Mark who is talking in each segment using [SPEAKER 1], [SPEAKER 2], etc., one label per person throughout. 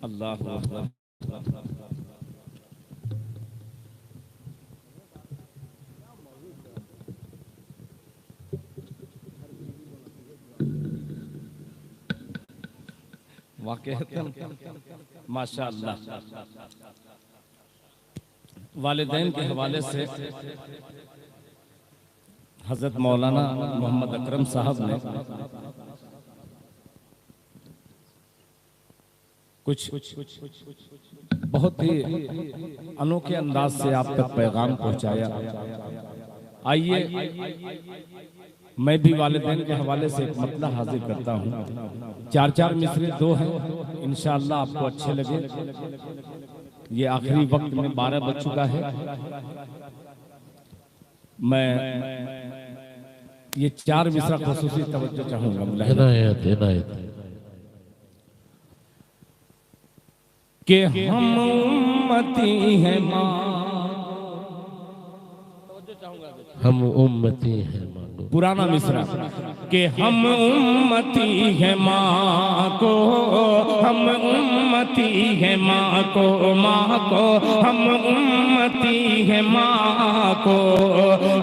[SPEAKER 1] अल्लाह अकबर। वाक़ईतन माशाअल्लाह वालिदैन के हवाले से हजरत मौलाना मोहम्मद अकरम साहब ने कुछ बहुत ही अनोखे अंदाज से आप तक पैगाम पहुंचाया। आइए मैं भी वालिदैन के हवाले से एक मतला हाजिर करता हूँ। चार चार मिसरे दो हैं, इंशाअल्लाह आपको अच्छे लगे। ये आखिरी वक्त में 12 बज चुका है। मैं ये 4 मिसरा खुसूसी तवज्जो चाहूंगा कि हम उम्मती हैं माँ,
[SPEAKER 2] हम उम्मती हैं माँ।
[SPEAKER 1] पुराना मिसरा कि हम उम्मती हैं माँ को, हम उम्मती हैं माँ को, माँ को हम उम्मती हैं माँ को,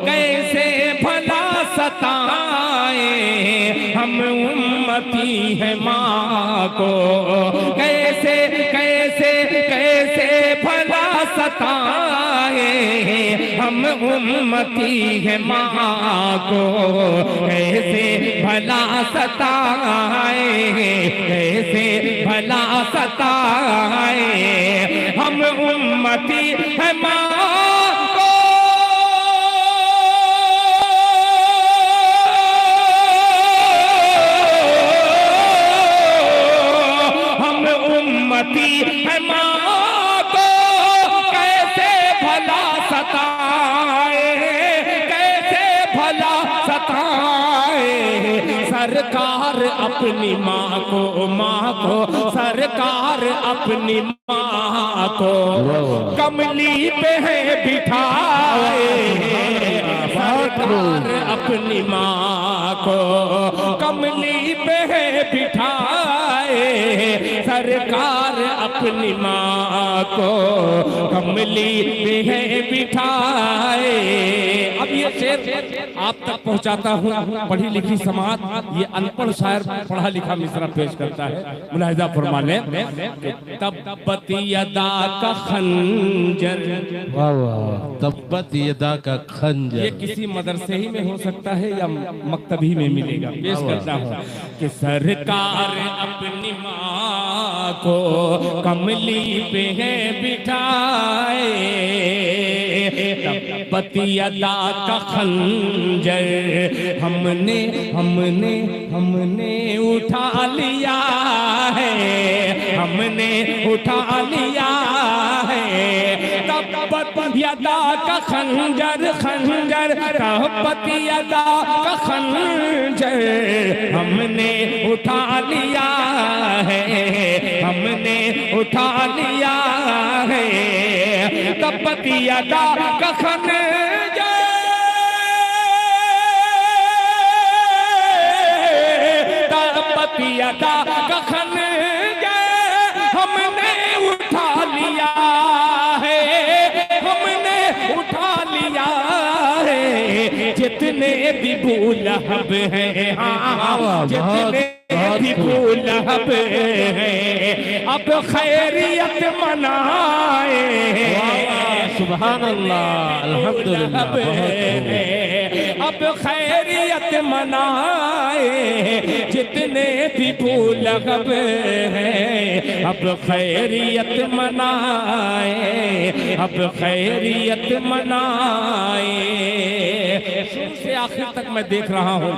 [SPEAKER 1] कैसे भला सताए हम उम्मती हैं माँ को, कैसे कैसे कैसे भला सताए हम उम्मती हैं माँ को, कैसे भला सताए, कैसे भला सताए हम उम्मती हैं माँ को। हम उम्मती हैं माँ को, कैसे भला सताए, कैसे भला सताए सरकार अपनी माँ को, माँ को सरकार अपनी माँ को कमली पे है बिठाए, सरकार अपनी माँ को कमली पे है बिठाए, सरकार अपनी माँ को कमली पे है बिठाए। अब ये शेर आप तक पहुंचाता हूँ। पढ़ी लिखी समाज ये अनपढ़ शायर पढ़ा लिखा मिसरा पेश करता है। मुलाहिजा फरमा लें कि तब्बत यदा का खंजर,
[SPEAKER 2] वाह वाह, तब्बत यदा का खंजर।
[SPEAKER 1] ये किसी मदरसे ही में हो सकता है या मकतबी में मिलेगा। पेश करता हूँ कि सरकार अपनी माँ को कमली पे है बिठाए, तब्बत यदा का खंजर हमने हमने हमने उठा लिया है, हमने उठा लिया है। तब्बत यदा का खंजर, खंजर तब्बत यदा का खंजर हमने उठा लिया है, हमने उठा लिया है। तब्बत यदा का खंजर यदा का खंजर हमने उठा लिया है, हमने उठा लिया है। जितने भी बूलहब हैं, हाँ जितने भी बूलहब हैं अब खैरियत मनाए।
[SPEAKER 2] सुभान अल्लाह, अल्हम्दुलिल्लाह।
[SPEAKER 1] अब खैरियत मनाए, जितने भी बूलहब हैं अब खैरियत मनाए, अब खैरियत मनाए। शुरू से आखिर तक मैं देख रहा हूँ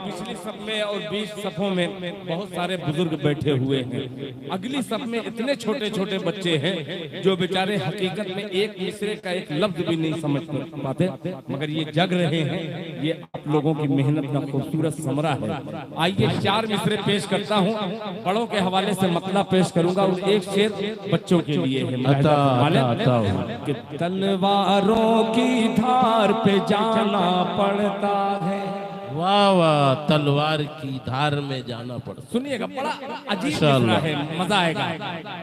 [SPEAKER 1] पिछली सफ में और 20 सफों में बहुत सारे बुजुर्ग बैठे हुए हैं। अगली सफ में इतने छोटे छोटे बच्चे हैं जो बेचारे हकीकत में एक मिसरे का एक लफ्ज भी नहीं समझ पाते, मगर ये जग रहे हैं। ये आप लोगों की मेहनत का खूबसूरत समरा है। आइए 4 मिसरे पेश करता हूँ। बड़ों के हवाले से मतला पेश करूंगा और एक शेर बच्चों के लिए है। कि तलवारों की धार पे जाना पड़ता है,
[SPEAKER 2] वाह वाह, तलवार की धार में जाना पड़ता।
[SPEAKER 1] सुनिएगा, बड़ा अजीब
[SPEAKER 2] माशाअल्लाह।
[SPEAKER 1] मिसरा है, मजा आएगा।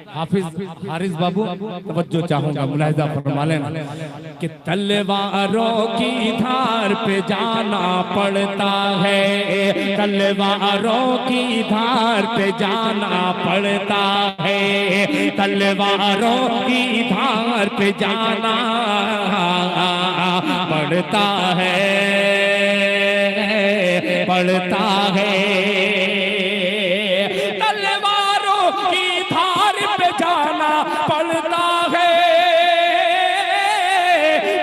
[SPEAKER 1] हाफिज हारिस बाबू तवज्जो चाहूंगा, मुलाहिजा फरमा लेना कि तलवारों की धार पे जाना पड़ता है, तलवारों की धार पे जाना पड़ता है, तलवारों की धार पे जाना पड़ता है, पड़ता है। तलवारों की धार पे जाना पड़ता है,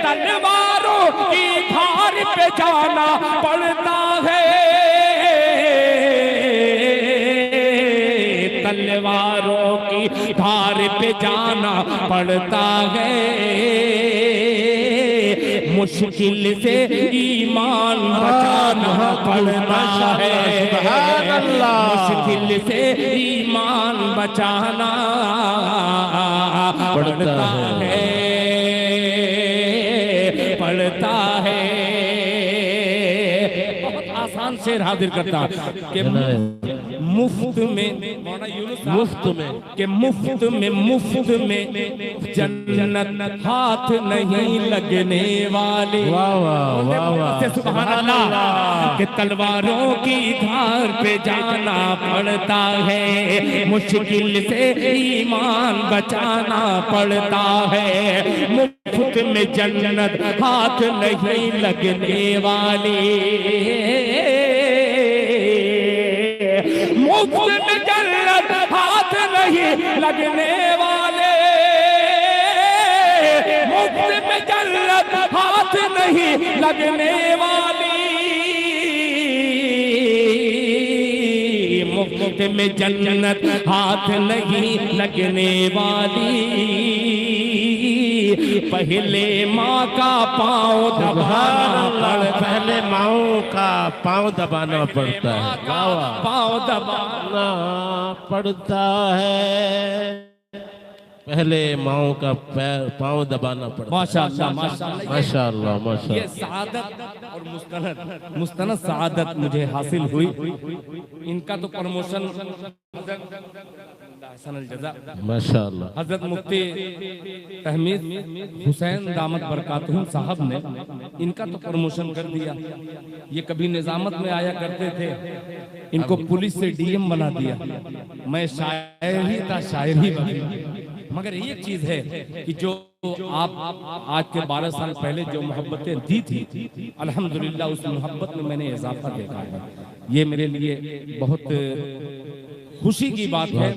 [SPEAKER 1] तलवारों की धार पे जाना पड़ता है, तलवारों की धार पे जाना पड़ता है। मुश्किल से ईमान बचाना पड़ता है, मुश्किल से ईमान बचाना पड़ता है, पड़ता है। बहुत आसान शेर हाजिर करता कि मुफ्त में,
[SPEAKER 2] मुफ्त में
[SPEAKER 1] कि मुफ्त में जन्नत हाथ नहीं लगने वाले।
[SPEAKER 2] वाह वाह वाह वाह,
[SPEAKER 1] सुभान अल्लाह। कि तलवारों की धार पे जाना पड़ता है, मुश्किल से ईमान बचाना पड़ता है, मुफ्त में जन्नत हाथ नहीं लगने वाली, मुफ्त में जन्नत हाथ नहीं लगने वाले, मुफ्त में जन्नत हाथ नहीं लगने वाली, मुफ्त में जन्नत हाथ नहीं लगने वाली। पहले माँ का पाँव दबाना पड़ता,
[SPEAKER 2] पहले माओ का पाँव दबाना पड़ता है,
[SPEAKER 1] पाँव दबाना
[SPEAKER 2] पड़ता है, पहले माओ का पैर पाँव दबाना पड़ता है।
[SPEAKER 1] माशाअल्लाह, माशाअल्लाह,
[SPEAKER 2] माशाअल्लाह
[SPEAKER 1] ये
[SPEAKER 2] माशाअल्लाह।
[SPEAKER 1] सआदत और मुस्तनद सआदत मुझे हासिल हुई। इनका तो प्रमोशन
[SPEAKER 2] माशाअल्लाह।
[SPEAKER 1] हजरत मुफ्ती तहमीद हुसैन दामद बरकातहुम साहब ने इनका तो प्रमोशन कर दिया। ये कभी निजामत में आया करते थे, इनको पुलिस से डीएम बना दिया। मैं शायर ही था, शायर ही बना। मगर एक चीज है कि जो आप आज के 12 साल पहले जो मोहब्बतें दी थी, अल्हम्दुलिल्लाह उस मोहब्बत में मैंने इजाफा देखा है। ये मेरे लिए बहुत खुशी की बात है।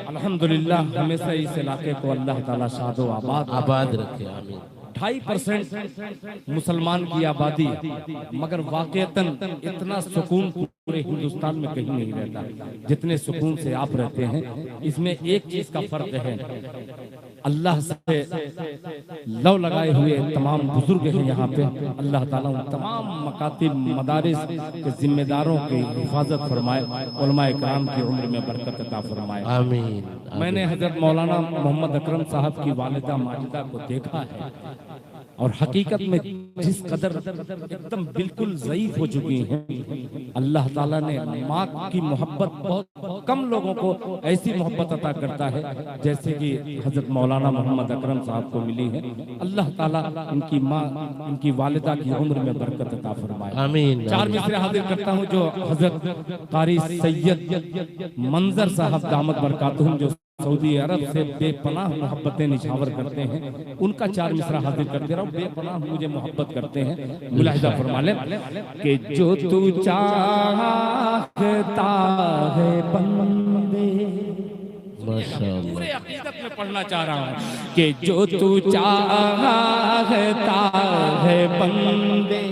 [SPEAKER 1] अल्हम्दुलिल्लाह हमेशा इस इलाके को अल्लाह ताला शादो
[SPEAKER 2] आबाद रखे, आमीन।
[SPEAKER 1] 2.5% मुसलमान की आबादी, मगर वाकईतन इतना सुकून पूरे हिंदुस्तान में कहीं नहीं रहता जितने सुकून से आप रहते हैं। इसमें एक चीज का फर्क है, अल्लाह से लव लगाए हुए तमाम बुजुर्ग हैं यहाँ पे। अल्लाह ताला उन तमाम मकातिब मदारिस के जिम्मेदारों की हिफाजत फरमाए, उलमाए कराम की उम्र में बरकत अता फरमाए,
[SPEAKER 2] आमीन।
[SPEAKER 1] मैंने हजरत मौलाना मोहम्मद अकरम साहब की वालिदा माजिदा को देखा है और हकीकत में जिस कदर एकदम बिल्कुल ज़ईफ हो चुकी हैं। अल्लाह ताला ने माँ की मोहब्बत बहुत कम लोगों को ऐसी मोहब्बत अता करता है जैसे कि हजरत मौलाना मोहम्मद अकरम साहब को मिली है। अल्लाह ताला इनकी माँ, इनकी वालिदा की उम्र में बरकत अता फरमाए,
[SPEAKER 2] आमीन।
[SPEAKER 1] 4 मिसरे हाजिर करता हूँ जो हजरत कारी सैयद मंजर साहब दामद बरकातहुम जो सऊदी अरब से बेपनाह मोहब्बतें निछावर करते हैं, उनका 4 मिसरा हाजिर कर दे रहा हूँ। बेपनाह मुझे मोहब्बत करते हैं, मुलाहिजा फरमा ले कि जो तू चाहता है बंदे,
[SPEAKER 2] माशाअल्लाह।
[SPEAKER 1] पूरे अकीदत में पढ़ना चाह रहा हूँ कि जो तू चाहता है बंदे,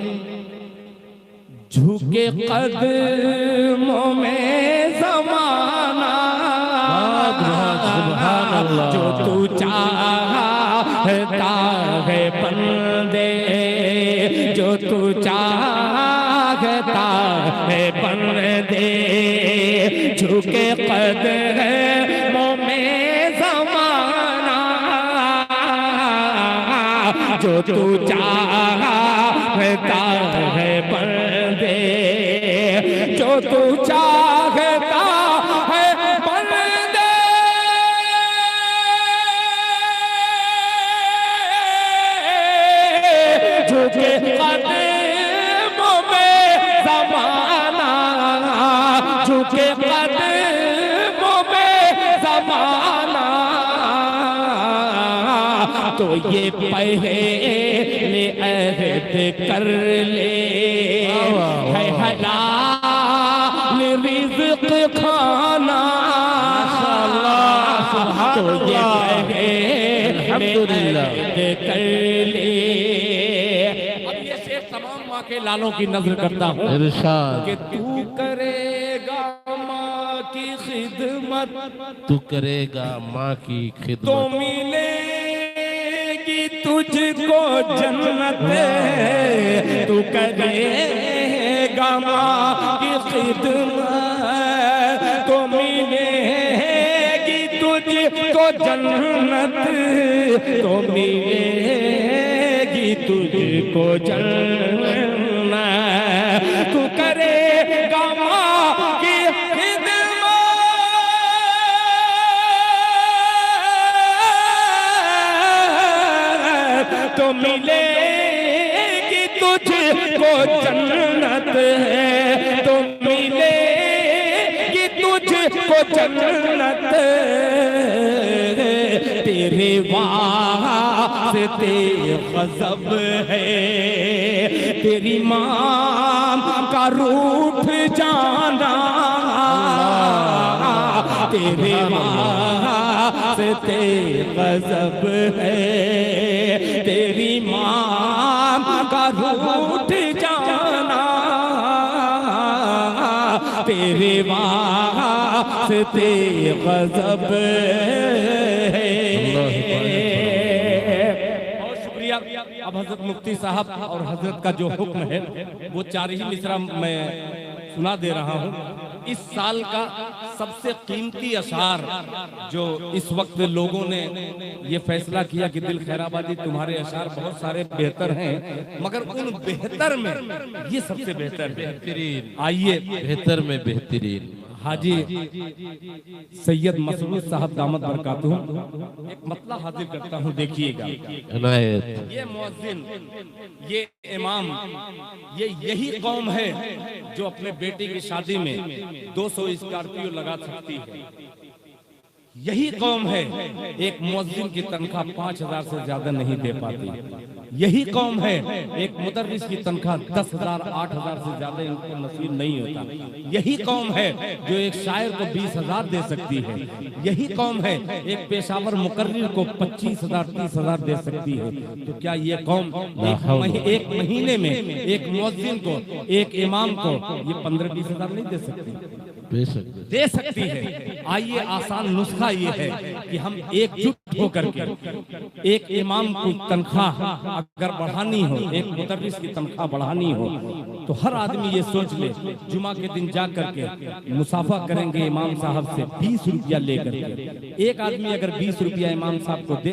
[SPEAKER 1] झुके कदमों में ज़माना, जो तू चाहता है बंदे, जो तू चाहता है बंदे, झुके कदमों में ज़माना, जो तू चाहता है बंदे, जो तू चाहता है बंदे झुके कदमों में ज़माना, झुके कदमों में ज़माना, तो ये पहले अहद कर ले है हलाल रिज़्क़ खाना, तो ये पहले अहद कर ले। अब ये शेर तमाम माँ के लालों की नजर करता हूँ कि तू करेगा माँ की खिदमत,
[SPEAKER 2] तू करेगा माँ की
[SPEAKER 1] तो
[SPEAKER 2] खिदमत,
[SPEAKER 1] मिलेगी तुझको जन्नत, तू करेगा माँ की खिदमत, तो मिलेगी तुझको जन्नत, तो मिलेगी तुझको जन्नत, तू करेगा माँ की तो मिलेगी तुझको जन्नत है, तो मिलेगी तुझको जन्नत, तेरे वास्ते गज़ब है तेरी माँ का रूठ जाना, तेरे वास्ते गज़ब है तेरी माँ का रूठ जाना, तेरे वास्ते गज़ब है। बहुत शुक्रिया। अब हजरत मुफ्ती साहब और हजरत का जो हुक्म है वो 4 ही मिसरा मैं सुना दे रहा हूँ। इस साल का सबसे कीमती अशार जो इस वक्त लोगों ने ये फैसला किया कि दिल खैराबादी तुम्हारे अशार बहुत सारे बेहतर हैं, मगर उन बेहतर में ये सबसे बेहतर है। आइए
[SPEAKER 2] बेहतर में बेहतरीन
[SPEAKER 1] हाजी सैयद मसरूर साहब दामद बरकातुहू एक मतला हाजिर करता हूँ, देखिएगा।
[SPEAKER 2] इनायत।
[SPEAKER 1] ये मुअज्जिन, ये इमाम, ये यही कौम है जो अपने बेटे की शादी में 200 स्कॉर्पियो लगा सकती है। यही कौम है एक मुअज्जिन की तनख्वाह 5000 से ज्यादा नहीं दे पाती। यही कौम है एक मुदर्रिस की तनख्वाह 10,000 8,000 से ज्यादा इनको नसीब नहीं होता। यही कौम है जो एक शायर को 20,000 दे सकती है। यही कौम है एक पेशावर मुकर्रिर को 25,000 30,000 दे सकती है। तो क्या ये कौम एक महीने में एक मुअज्जिन को, एक इमाम को ये 15-20,000 नहीं दे सकती? दे सकती है। आइए आसान नुस्खा ये है कि हम एकजुट होकर के एक इमाम की तनख्वाह अगर बढ़ानी हो, एक मुदर्रिस की तनख्वाह बढ़ानी हो, तो हर आदमी ये सोच ले जुमा के दिन जा करके मुसाफा करेंगे इमाम साहब से 20 रुपया लेकर के। एक आदमी अगर 20 रुपया इमाम साहब को दे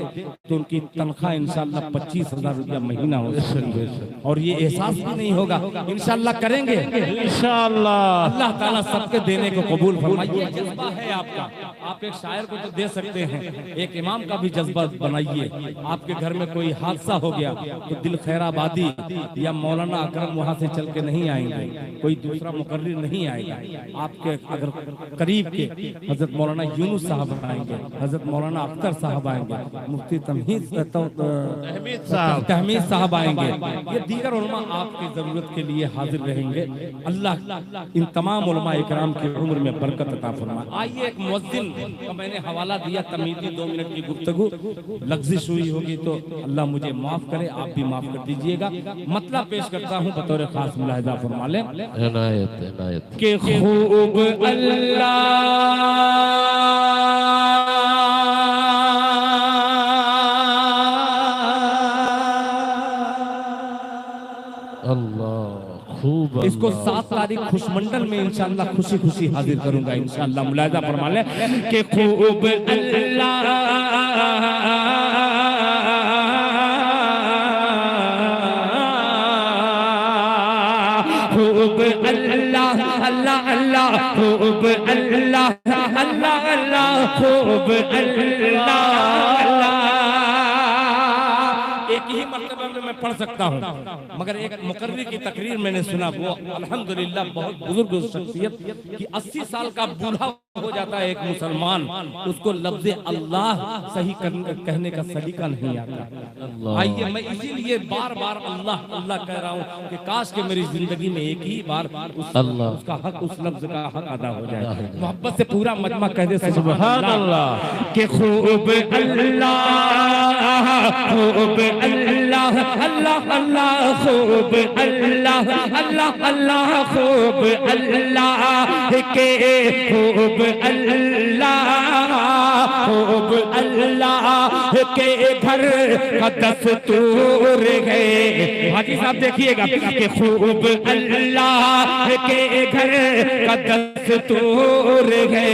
[SPEAKER 1] तो उनकी तनख्वाह इंशाल्लाह 25,000 रुपया महीना हो सकती है। और ये एहसास भी नहीं होगा, इंशाल्लाह करेंगे, इंशाल्लाह अल्लाह ताला सबके देने को कबूल फरमाइए। जज्बा है आपका, आप एक शायर को तो दे सकते हैं, एक इमाम का भी जज्बा बनाइए। आपके घर में कोई हादसा हो गया तो दिल खैराबादी या मौलाना अकरम वहां से चल के नहीं आएंगे, कोई दूसरा मुकर्रिर नहीं आएगा। आपके अगर करीब के हजरत मौलाना यूनुस साहब आएंगे, हजरत मौलाना अख्तर साहब आएंगे, मुफ्ती तहमीद साहब आएंगे, ये दीगर उलमा आपकी जरूरत के लिए हाजिर रहेंगे। अल्लाह इन तमाम उलमा इकराम की उम्र में बरकत अता फरमाए। आइए एक मुअज्जिन का मैंने हवाला दिया, तमीदी 2 मिनट की गुफ्तगू, लग़्ज़िश हुई होगी तो अल्लाह मुझे माफ करे, आप भी माफ कर दीजिएगा। मतलब पेश करता हूँ बतौर खास मुलाहिज़ा फरमा लें।
[SPEAKER 2] इनायत इनायत
[SPEAKER 1] के खूब अल्लाह
[SPEAKER 2] अल्लाह खूब।
[SPEAKER 1] इसको 7 तारीख खुशमंडल में इंशाअल्लाह खुशी खुशी हाजिर करूंगा इंशाअल्लाह। मुलाहिज़ा फरमा लें कि खूब अल्लाह खूब अल्लाह अल्लाह अल्लाह खूब अल्लाह अल्लाह अल्लाह खूब अल्लाह। एक ही मर्तबा में मैं पढ़ सकता हूँ, मगर एक मुकर्री की तकरीर मैंने सुना, वो अल्हम्दुलिल्लाह बहुत बुजुर्ग शख्सियत कि 80 साल का बूढ़ा हो जाता है एक मुसलमान, उसको लफ्ज़ अल्लाह सही कहने का सलीका नहीं आता। आइए मैं इसीलिए बार बार अल्लाह अल्लाह कह रहा हूँ कि काश के मेरी जिंदगी में एक ही बार उसका हक, उस लफ्ज़ का हक अदा हो जाए। मोहब्बत से पूरा मजमा कह दे सुभान अल्लाह के खूब अल्लाह खूब अल्लाह अल्लाह अल्लाह खूब अल्लाह अल्लाह अल्लाह खूब अल्लाह के खूब अल्लाह खूब अल्लाह के घर का दस्तूर है। हाजी साहब देखिएगा कि खूब अल्लाह के घर का दस्तूर है।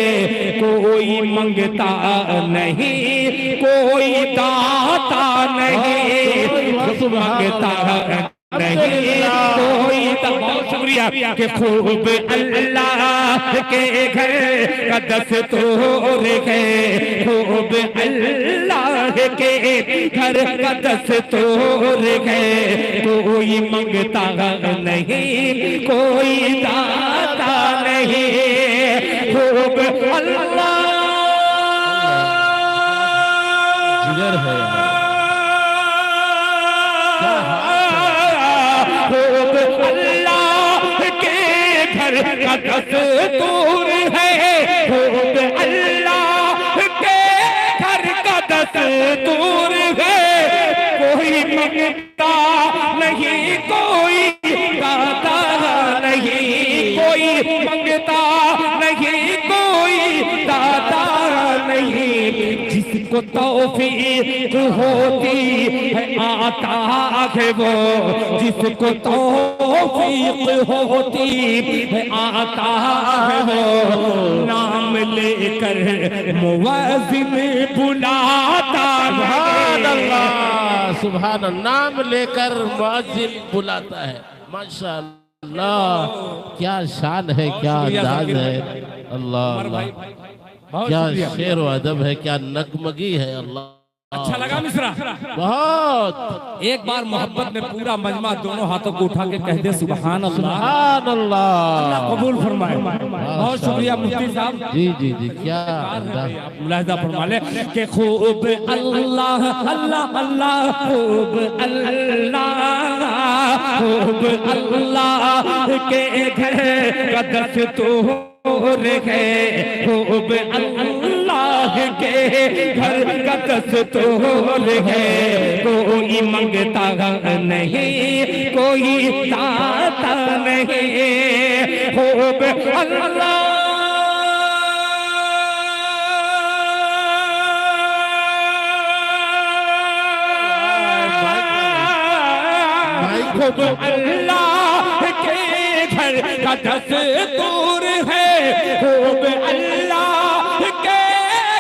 [SPEAKER 1] कोई मंगता नहीं, कोई दाता नहीं, मंगता नहीं कोई। बहुत शुक्रिया कि खूब अल्लाह के घर का दस्तूर है। खूब अल्लाह के घर का दस्तूर है। कोई मंगता नहीं, कोई दाता नहीं, खूब अल्लाह
[SPEAKER 2] जिगर है।
[SPEAKER 1] का दस्तूर है। खूब अल्लाह के घर का दस्तूर है। कोई मंगता नहीं, कोई दाता नहीं, कोई मंगता नहीं, कोई दाता नहीं। जिसको तौफीक होती है आता है वो, जिसको तौफीक होती है आता है वो। नाम लेकर मुअज्जिन बुलाता
[SPEAKER 2] सुभान अल्लाह सुभान अल्लाह। नाम लेकर मुअज्जिन बुलाता है। माशाअल्लाह, क्या शान है, क्या अंदाज है। अल्लाह अल्लाह, क्या शेर व अदब है, क्या नगमगी है। अल्लाह
[SPEAKER 1] अच्छा लगा मिश्रा
[SPEAKER 2] बहुत।
[SPEAKER 1] एक बार मोहब्बत में पूरा मजमा दोनों हाथों को उठा के कह दे सुभान अल्लाह।
[SPEAKER 2] सुभान अल्लाह,
[SPEAKER 1] कबूल फरमाए। बहुत शुक्रिया मुफ्ती साहब।
[SPEAKER 2] जी जी जी, क्या
[SPEAKER 1] मुलाहिजा फरमा ले कि खूब अल्लाह अल्लाह अल्लाह खूब अल्लाह खूब अल्लाह के घर का दस्तूर है। खूब अल्लाह के घर का दस्तूर है। कोई मंगता नहीं, कोई दाता नहीं, खूब अल्लाह खूब अल्लाह के घर का दस्तूर है। खूब अल्लाह के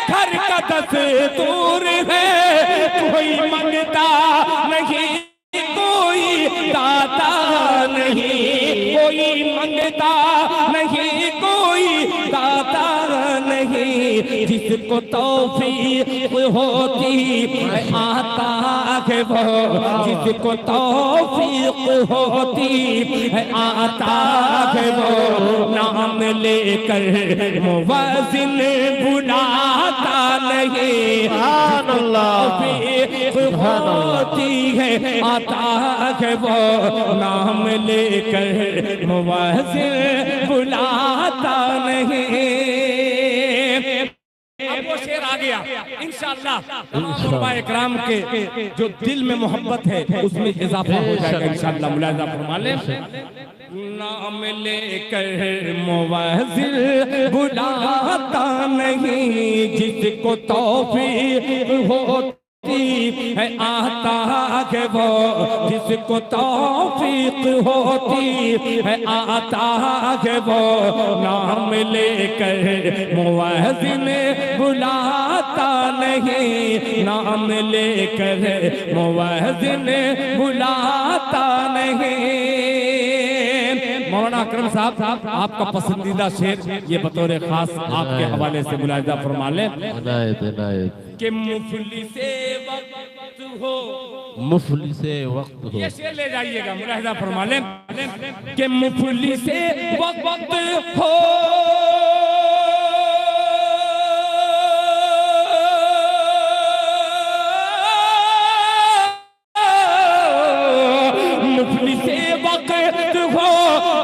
[SPEAKER 1] घर का दस्तूर है। कोई मंगता नहीं, कोई दाता नहीं, कोई मंगता नहीं, कोई दाता नहीं। जिसको तौफीक होती है आता है वो, जिसको तौफीक होती है आता है वो। नाम लेकर मुअज्जिन बुलाता नहीं। तौफीक होती है आता है वो, नाम लेकर मुअज्जिन बुलाता नहीं। अब वो शेर आ गया इंशाअल्लाह। उलमाए इकराम के जो दिल में मोहब्बत है उसमें इजाफा हो जाएगा इंशाअल्लाह। मुलाहिजा फरमा ले। नाम लेकर मुअज्जिन बुलाता नहीं, जिसको तौफीक होती है आता है वो, जिसको तौफीक होती है आता है वो। नाम लेकर मुअज्जिन बुलाता नहीं, नाम लेकर मुअज्जिन बुलाता नहीं। मौलाना अकरम साहब आपका पसंदीदा शेर ये बतौर खास आपके हवाले से मुलाहिजा फरमा लें
[SPEAKER 2] इनायत इनायत
[SPEAKER 1] कि मुफलिसे वक्त हो,
[SPEAKER 2] मुफलिसे वक्त हो।
[SPEAKER 1] ये शेर ले जाइएगा, मुलाहिजा फरमा लें कि मुफलिसे वक्त हो, मुफलिसे वक्त हो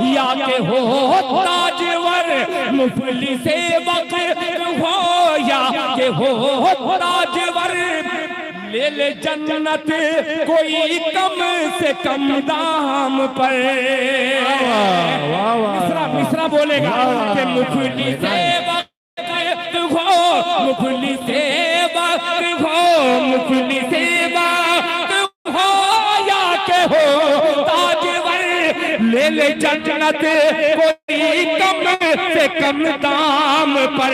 [SPEAKER 1] या के हो ताजवर, मुफलिसे वक्त हो या के हो ताजवर, ले ले जन्नत कोई कम से कम दाम पर। मिसरा बोलेगा कि मुफलिसे वक्त हो, मुफलिसे वक्त हो, मुफलिसे वक्त हो या के हो ताजवर, ले ले जन्नत कोई कम से कम दाम पर,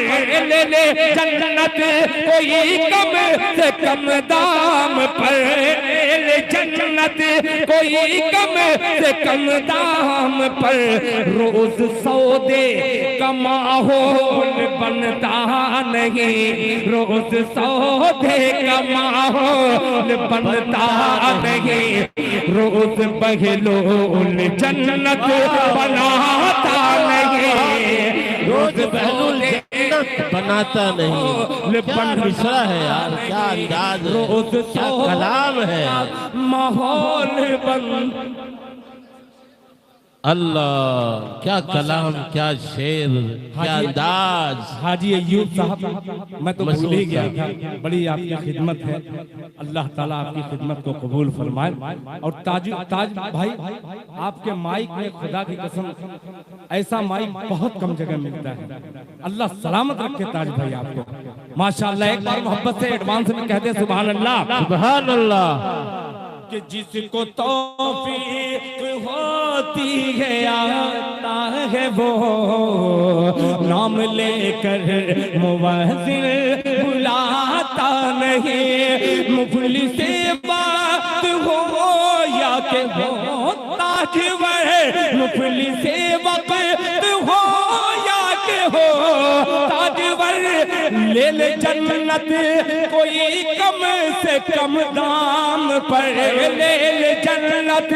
[SPEAKER 1] ले ले जन्नत कोई कम से कम दाम पर, ले ले जन्नत कोई कम से कम दाम पर, रोज सौदे का माहौल बनता नहीं, रोज सौदे का माहौल बनता नहीं, रोज बहलोल जन्नत बनाता नहीं, रोज बहलोल जन्नत बनाता नहीं। क्या मिसरा है यार, क्या अंदाज, रोज क्या कलाम है यार। माहौल बन
[SPEAKER 2] अल्लाह, क्या कलाम, क्या शेर, क्या अंदाज।
[SPEAKER 1] हाजी अय्यूब साहब, मैं तो भूल ही गया था, बड़ी आपकी खिदमत है, अल्लाह ताला आपकी खिदमत को कबूल फरमाए। और ताज भाई, आपके माइक में खुदा की कसम ऐसा माइक बहुत कम जगह मिलता है, अल्लाह सलामत रखे ताज भाई आपको, माशाअल्लाह। एक बार मोहब्बत से एडवांस में कहते सुभान अल्लाह,
[SPEAKER 2] सुभान अल्लाह।
[SPEAKER 1] कि जिसको तौफीक होती है आता है वो नाम लेकर मुवज्जिन बुलाता नहीं, मुफलिसे बात हो या के हो ताजवर, मुफलिसे वक्त हो या के हो ताजवर, ले ले जन्नत कोई कम से कम दाम पर, ले ले जन्नत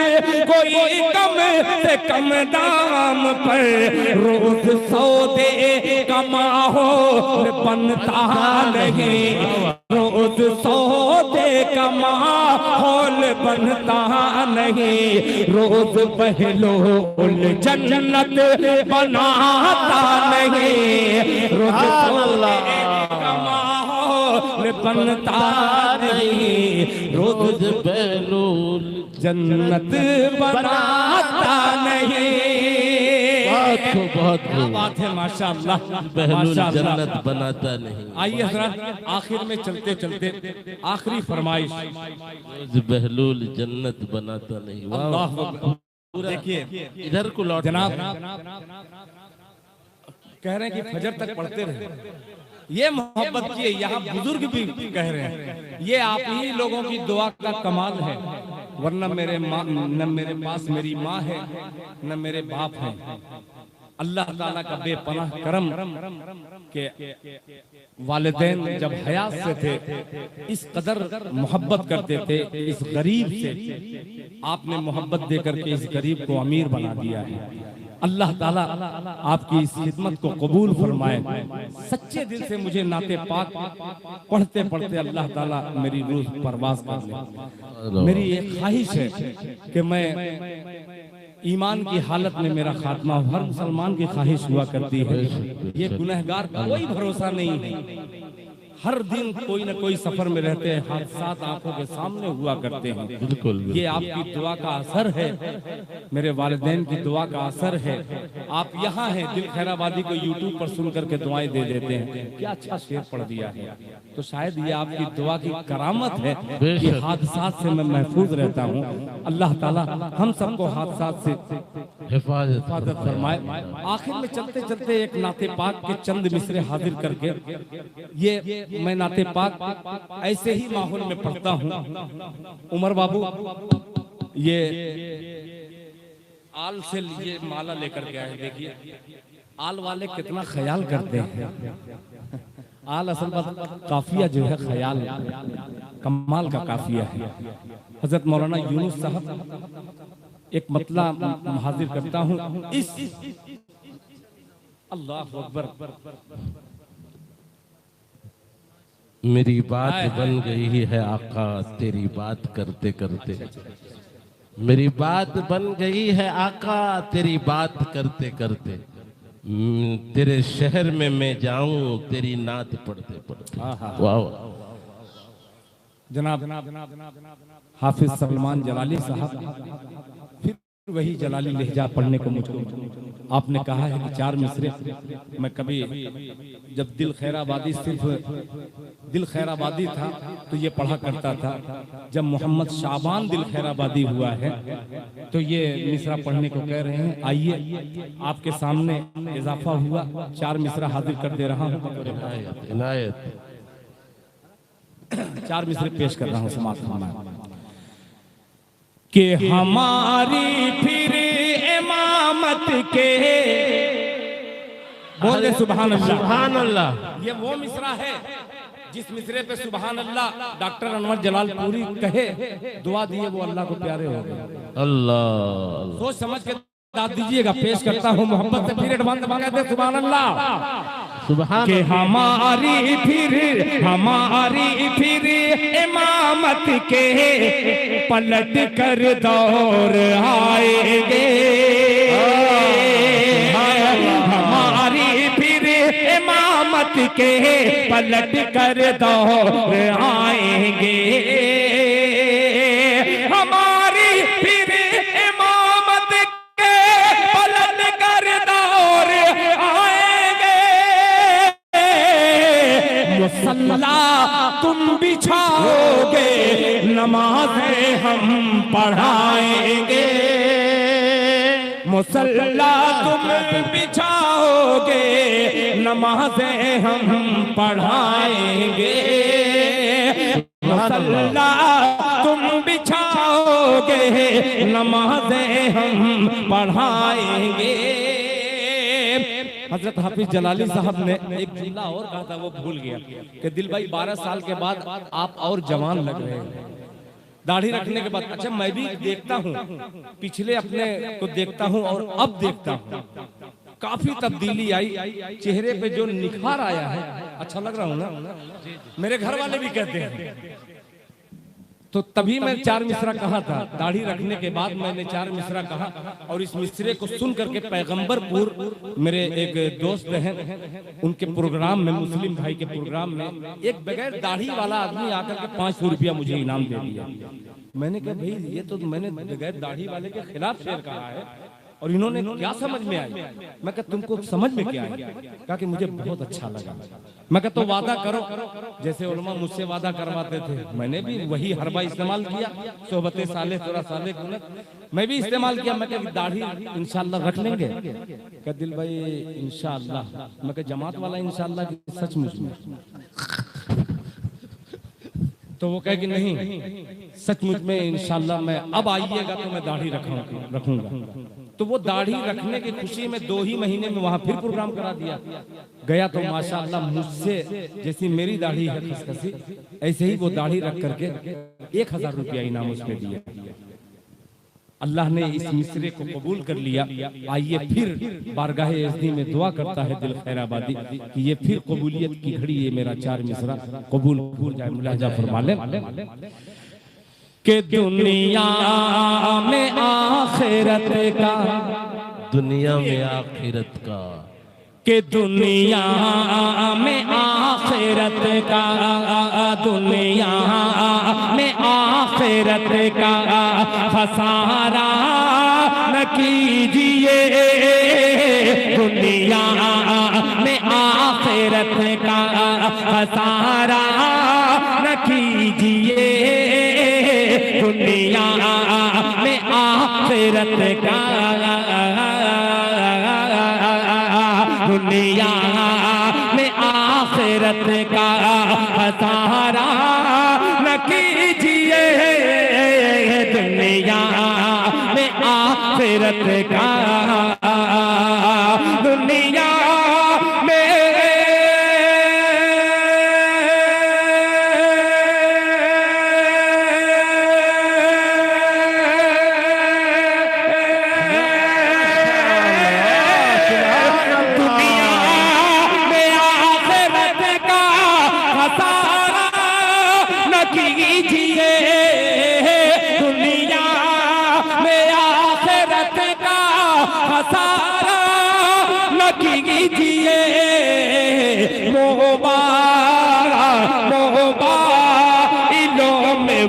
[SPEAKER 1] कोई कम से कम दाम पर, रोज सौदे का माहौल बनता नहीं, रोज सौदे का माहौल बनता नहीं, रोज बहलोल जन्नत बनाता नहीं, रोज सौदे का माहौल बनता नहीं, रोज
[SPEAKER 2] बहलोल
[SPEAKER 1] जन्नत बनाता नहीं।
[SPEAKER 2] बहुत
[SPEAKER 1] बात है माशाअल्लाह,
[SPEAKER 2] बहलोल जन्नत बनाता नहीं।
[SPEAKER 1] आइए हज़रात, आखिर में चलते चलते आखिरी फरमाइश,
[SPEAKER 2] बहलोल जन्नत बनाता नहीं।
[SPEAKER 1] अल्लाह देखिए
[SPEAKER 2] इधर को लौट,
[SPEAKER 1] जनाब कह रहे हैं कि फजर तक पढ़ते रहे, ये मोहब्बत की है, यहाँ बुजुर्ग भी कह रहे हैं, ये आप ही लोगों की दुआ का कमाल है, वरना न मेरे पास मेरी माँ है न मेरे बाप है। अल्लाह ताला का बेपनाह करम के वालिदैन जब हयात से थे इस कदर मोहब्बत करते थे इस गरीब से, आपने मोहब्बत देकर के इस गरीब को अमीर बना दिया है। अल्लाह ताला आपकी इस खिदमत को कबूल फरमाए। सच्चे दिल से मुझे नाते पाक पढ़ते पढ़ते अल्लाह ताला मेरी रूह परवास कर ले। मेरी एक ख्वाहिश है कि मैं ईमान की हालत में मेरा खात्मा, हर मुसलमान की ख्वाहिश हुआ करती है। ये गुनहगार कोई भरोसा नहीं है, हर दिन कोई न कोई सफर में रहते हैं, हादसात आंखों के सामने हुआ करते हैं।
[SPEAKER 2] बिल्कुल
[SPEAKER 1] ये आपकी दुआ का असर है, मेरे वालिदैन की दुआ का असर है। आप यहाँ हैं, दिल खैराबादी को यूट्यूब पर सुन करके दुआएं दे देते हैं, क्या अच्छा शेर पढ़ दिया है। तो शायद ये आपकी दुआ की करामत है कि हादसात से मैं महफूज रहता हूँ। अल्लाह ताला हम सबको हादसात से
[SPEAKER 2] हिफाजत
[SPEAKER 1] फरमाए। आखिर में चलते चलते एक नाते पाक के चंद मिसरे हाजिर करके, ये मैं नाते पाक ऐसे ही माहौल में पढ़ता हूँ। उमर बाबू, ये आल से ये माला लेकर के आए। देखिए आल वाले कितना ख्याल करते हैं। आल असल बात काफिया जो है ख्याल कमाल का काफिया है। हजरत मौलाना यूनुस साहब एक मतलब हाजिर करता हूँ इस अल्लाह अकबर।
[SPEAKER 2] मेरी बात बन गई है आका तेरी बात करते करते, मेरी बात बन गई है आका तेरी बात करते करते, तेरे शहर में मैं जाऊं तेरी नात पढ़ते पढ़ते। वाह
[SPEAKER 1] जनाब हाफिज सलमान जलाली साहब फिर वही जलाली लहजा पढ़ने को मुझको आपने कहा है कि 4 मिसरे मैं कभी जब दिल खैराबादी सिर्फ दिल खैराबादी था तो ये पढ़ा करता था। जब मोहम्मद शाबान दिल खैराबादी हुआ है तो ये मिसरा पढ़ने को कह रहे हैं। आइए आपके सामने इजाफा हुआ, 4 मिसरा हाजिर कर दे रहा हूँ।
[SPEAKER 2] इनायत
[SPEAKER 1] 4 मिसरे पेश कर रहा हूँ समाप्त होना कि हमारी फिर इमामत के बोले सुभान अल्लाह।
[SPEAKER 2] सुभान अल्लाह।
[SPEAKER 1] ये वो मिसरा है जिस मिसरे पे सुभान अल्लाह डॉक्टर अनवर जलाल पूरी कहे दुआ दिए वो अल्लाह को प्यारे हो गए।
[SPEAKER 2] अल्लाह
[SPEAKER 1] सोच समझ के दाद दीजिएगा। पेश करता हूँ मोहब्बत से फिर एडवांस कहते सुभान अल्लाह।
[SPEAKER 2] सुभान
[SPEAKER 1] कि हमारी फिर इमामत के पलट कर दौर आएंगे। हमारी फिर इमामत के पलट कर दौर आएंगे। हमारी फिर इमामत के पलट कर दौर आएंगे। मुसल्ला तुम बिछाओगे नमाज़ें हम पढ़ाएंगे। मुसल्ला तुम बिछाओगे नमाज़ें हम पढ़ाएंगे। मुसल्ला तुम बिछाओगे नमाज़ें हम पढ़ाएंगे। हजरत हाफिज जलाली साहब ने एक जुमला और कहा था वो भूल गया कि दिल भाई 12 साल के बाद आप और जवान लग रहे हैं दाढ़ी रखने के बाद। अच्छा मैं भी देखता हूँ पिछले अपने को देखता हूँ और अब देखता हूँ काफी तब्दीली आई चेहरे पे जो निखार आया है। अच्छा लग रहा हूँ ना? मेरे घर वाले भी कहते हैं। तो तभी मैं 4 मिसरा कहा था। दाढ़ी रखने के बाद मैंने 4 मिसरा कहा और इस मिसरे को सुन करके पैगंबरपुर मेरे एक दोस्त हैं उनके प्रोग्राम में, मुस्लिम भाई के प्रोग्राम में एक बगैर दाढ़ी वाला आदमी आकर के 500 रुपया मुझे इनाम दे दिया। मैंने कहा भाई ये तो मैंने बगैर दाढ़ी वाले के खिलाफ शेर कहा है और इन्होंने क्या समझ में आई। मैं कहा तुमको समझ में क्या आई? कहा कि मुझे बहुत अच्छा लगा। मैं कहा तो वादा करो जैसे उलमा मुझसे वादा करवाते थे। मैंने भी वही हरबा इस्तेमाल किया। सोहबते साले तोरा साले मैं भी इस्तेमाल किया। मैं कहा दाढ़ी इंशाल्लाह रख लेंगे। क्या दिल भाई इंशाल्लाह? मैं कहा जमात वाला इंशाल्लाह सचमुच में? तो वो कहे कि नहीं सचमुच में इंशाल्लाह मैं अब आइएगा तो मैं दाढ़ी रखूंगा। तो वो दाढ़ी रखने की खुशी में 2 ही महीने में वहां फिर प्रोग्राम करा दिया। गया तो माशाअल्लाह मुझसे जैसी मेरी दाढ़ी है खसखसी ऐसे ही वो दाढ़ी रख करके 1000 रुपया इनाम उसमें दिया। अल्लाह ने इस मिसरे को कबूल कर लिया। आइए फिर बारगाह इज़्नी में दुआ करता है दिल खैराबादी कि ये फिर कबूलियत की घड़ी ये मेरा 4 मिसरा कबूल हो जाए। मुलाजा फरमा लें कि दुनिया में आखिरत का,
[SPEAKER 2] दुनिया में आखिरत का,
[SPEAKER 1] कि दुनिया में आखिरत का, दुनिया में आखिरत का खसारा न कीजिए। दुनिया में आखिरत का खसारा न कीजिए। दुनिया में आखिरत का, दुनिया में आखिरत का खसारा न कीजिए। दुनिया में आखिरत आखिरत का दुनिया में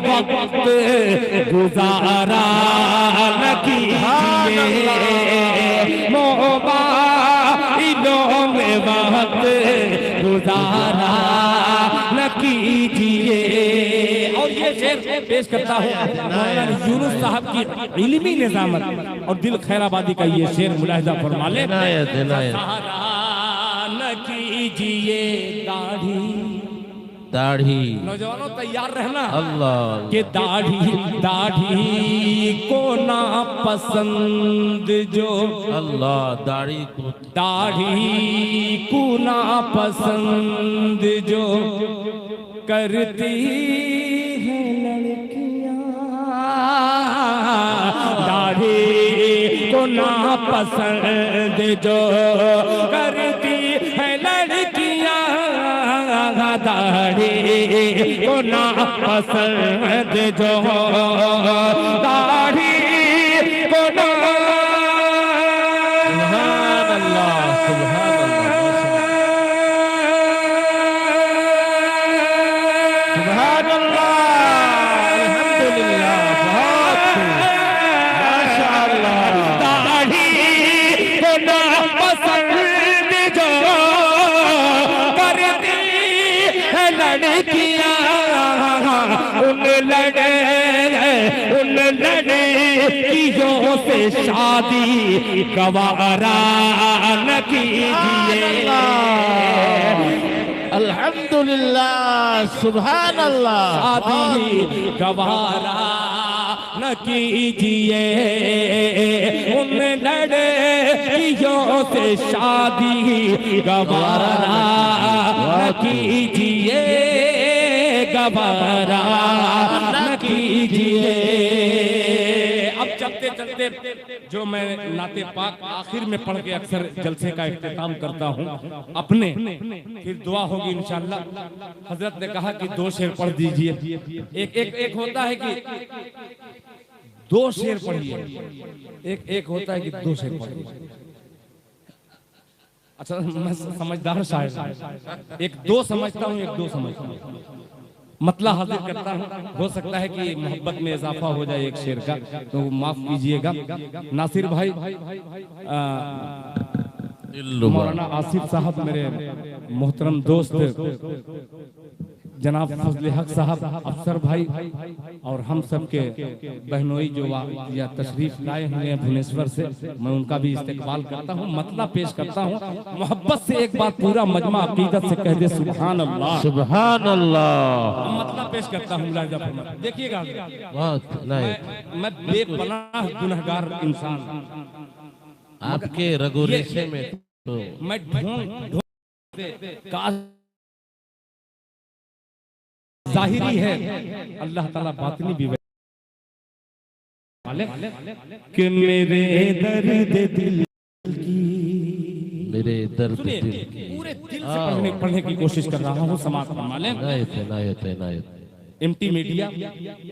[SPEAKER 1] वक्त गुजारा न कीजिए, मोबाइलों में वक्त गुजारा न कीजिए। और ये शेर पेश करता हूँ मौलाना यूनुस साहब की इल्मी निजामत और दिल खैराबादी का ये शेर मुलाहिजा फरमा ले। सहारा न कीजिए दाढ़ी,
[SPEAKER 2] दाढ़ी
[SPEAKER 1] नौजवानों तैयार रहना,
[SPEAKER 2] अल्लाह
[SPEAKER 1] के दाढ़ी को ना पसंद जो,
[SPEAKER 2] अल्लाह दाढ़ी को
[SPEAKER 1] ना पसंद जो करती है लड़कियां, दाढ़ी को ना पसंद जो करती है लड़कियां, दाढ़ी को ना पसंद जो दाढ़ी को ना।
[SPEAKER 2] सुभान अल्लाह, सुभान अल्लाह, अल्हम्दुलिल्लाह, बहुत माशाअल्लाह।
[SPEAKER 1] दाढ़ी को ना पसंद जो करती है लड़कियां, उन लड़कियों से शादी गवारा न कीजिए।
[SPEAKER 2] अल्हम्दुलिल्लाह, सुभान अल्लाह,
[SPEAKER 1] शादी गवारा न कीजिए, उन लड़कियों से शादी गवारा न कीजिए, गवारा न कीजिए। अब चलते चलते जो मैं नाते पाक आखिर में पढ़ के अक्सर जलसे का इख्तिताम करता हूँ अपने, फिर दुआ होगी इंशाअल्लाह। हजरत ने कहा कि 2 शेर पढ़ दीजिए। एक होता है कि 2 शेर पढ़िए, एक होता है कि 2 शेर पढ़िए। अच्छा, मैं समझदार शायर, 1-2 समझता हूँ, 1-2 समझता हूँ, मतलब हाजिर करता हूँ। हो सकता है कि मोहब्बत में इजाफा हो जाए एक शेर का, तो माफ कीजिएगा। नासिर भाई, मौलाना आसिफ साहब, मेरे मोहतरम दोस्त जनाब फजल हक साहब, अफसर भाई और हम सब के बहनोई जो या तशरीफ लाए हुए हैं भुवनेश्वर से, मैं उनका भी इस्तकबाल करता हूँ। मतलब पेश करता हूँ मोहब्बत से एक बात पूरा मजमा अकीदत से कह दे सुभान अल्लाह,
[SPEAKER 2] सुभान अल्लाह।
[SPEAKER 1] मतलब पेश करता हूँ। देखिएगा, मैं बेपनाह गुनहगार इंसान,
[SPEAKER 2] आपके रगो रेशे में तो
[SPEAKER 1] मैं ढूंढ जाहिरी है, अल्लाह ताला बातिनी भी कि मेरे दर्द दिल की,
[SPEAKER 2] मेरे दर्द दिल की
[SPEAKER 1] पूरे दिल से पढ़ने की कोशिश कर रहा हूँ। समाज फरमाले एमटी मीडिया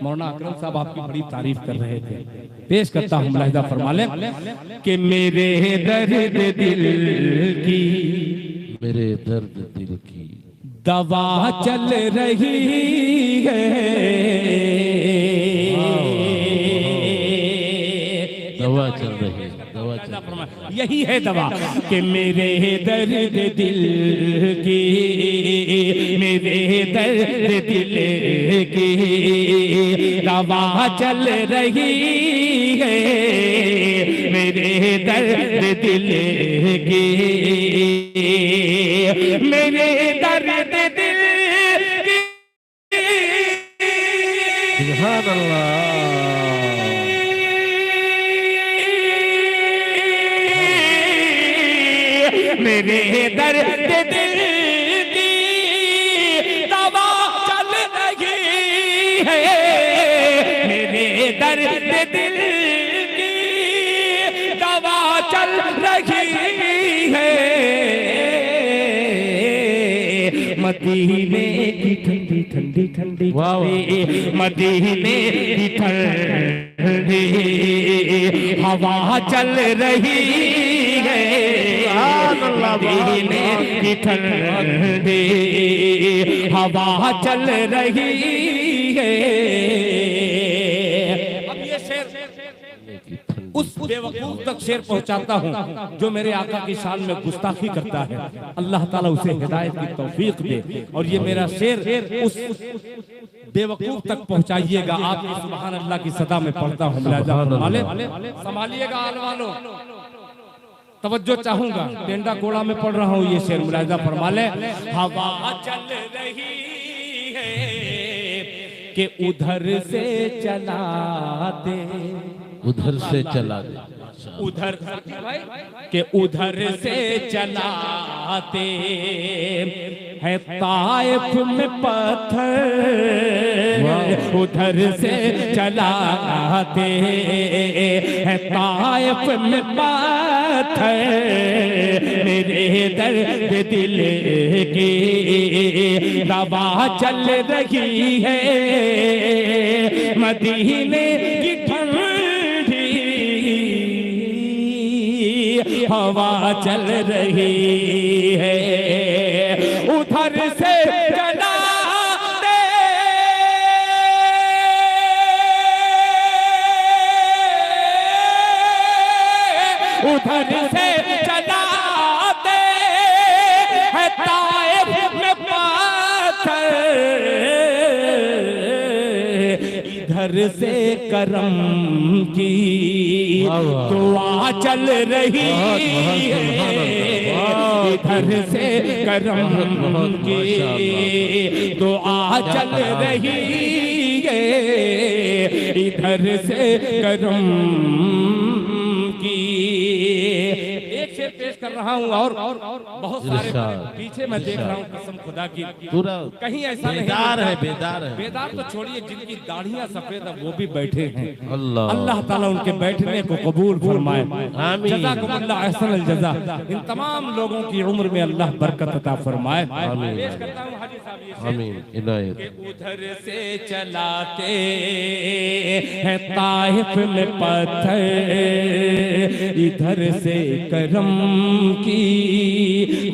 [SPEAKER 1] मौलाना अकरम साहब आपकी बड़ी तारीफ कर रहे थे, पेश करता हूँ मुलाहिजा फरमाले कि मेरे दर्द दिल की,
[SPEAKER 2] मेरे दर्द दिल की
[SPEAKER 1] दवा चल रही है,
[SPEAKER 2] दवा चल रही है, दवा चल रही है।
[SPEAKER 1] यही है दवा कि मेरे दर्द दिल की, मेरे दर्द दिल की दवा चल रही है, मेरे दर्द दिल की, मेरे दर्द दिल की।
[SPEAKER 2] सुभान अल्लाह,
[SPEAKER 1] मेरे दर्द दिल की दवा चल रही है, मेरे दर्द दिल की दवा चल रही है। मदीने की ठंडी ठंडी ठंडी मदीने की ठंडी हवा चल रही है, मदीने की ठंडी हवा चल रही है। अब ये शेर उस बेवकूफ तक शेर पहुंचाता हूं जो मेरे आका की शान में गुस्ताखी करता है। अल्लाह ताला उसे हिदायत की तौफीक दे। और ये मेरा शेर उस बेवकूफ तक पहुंचाइएगा। आप सुभान अल्लाह की सदा में पढ़ता हूं। संभालिएगा आल वालों, तवज्जो चाहूंगा। टेंडा कोड़ा में पढ़ रहा हूं ये शेर, मुलाजा फरमा ले। हवा चल रही है कि उधर से चलाते,
[SPEAKER 2] उधर से चला दे,
[SPEAKER 1] उधर के उधर से चलाते है ताइफ में पत्थर, उधर से चलाते है ताइफ में पत्थर। मेरे दर्द दिल की दवा चल रही है, मदीने की हवा चल रही है, उधर से चला दे, उधर से चला दे है ताइफ में पत्थर, इधर से करम की दुआ चल रही है, इधर से करम की दुआ चल रही है, इधर से करम की। एक शेर पेश कर रहा हूँ और बहुत सारे पीछे मैं देख रहा हूँ, कसम खुदा की
[SPEAKER 2] पूरा
[SPEAKER 1] कहीं ऐसा नहीं
[SPEAKER 2] बेदार है, बेदार है,
[SPEAKER 1] बेदार तो छोड़िए, जिनकी दाढ़ियां सफेद है वो भी बैठे हैं।
[SPEAKER 2] अल्लाह
[SPEAKER 1] अल्लाह ताला उनके बैठने को कबूल फरमाए।
[SPEAKER 2] आमीन।
[SPEAKER 1] जज़ाकुमुल्लाह अहसनल जज़ा। इन तमाम लोगों की उम्र में अल्लाह बरकत अता फरमाए।
[SPEAKER 2] आमीन।
[SPEAKER 1] पेश करता हूं हाजी साहब ये शेर।
[SPEAKER 2] आमीन इनायत।
[SPEAKER 1] कि उधर से चलाते हैं ताइफ में पत्थर, इधर से करम की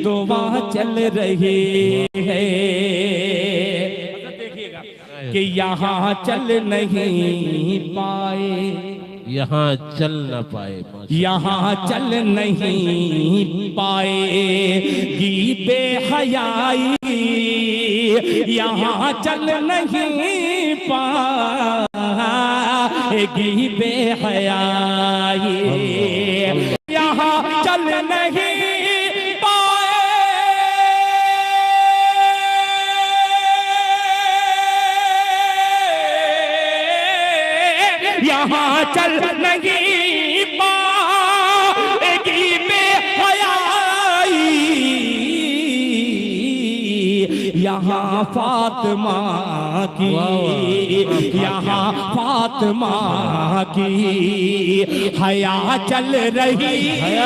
[SPEAKER 1] दुआ चल रही है। देखिएगा कि यहाँ चल नहीं पाए,
[SPEAKER 2] यहाँ चल न पाए,
[SPEAKER 1] यहाँ चल नहीं पाएगी बेहयाई, यहाँ चल नहीं पाएगी बेहयाई, यहाँ चल नहीं यहाँ चल नहीं पाएगी बेहयाई, यहाँ फातिमा की, यहाँ फातिमा की हया चल रही है,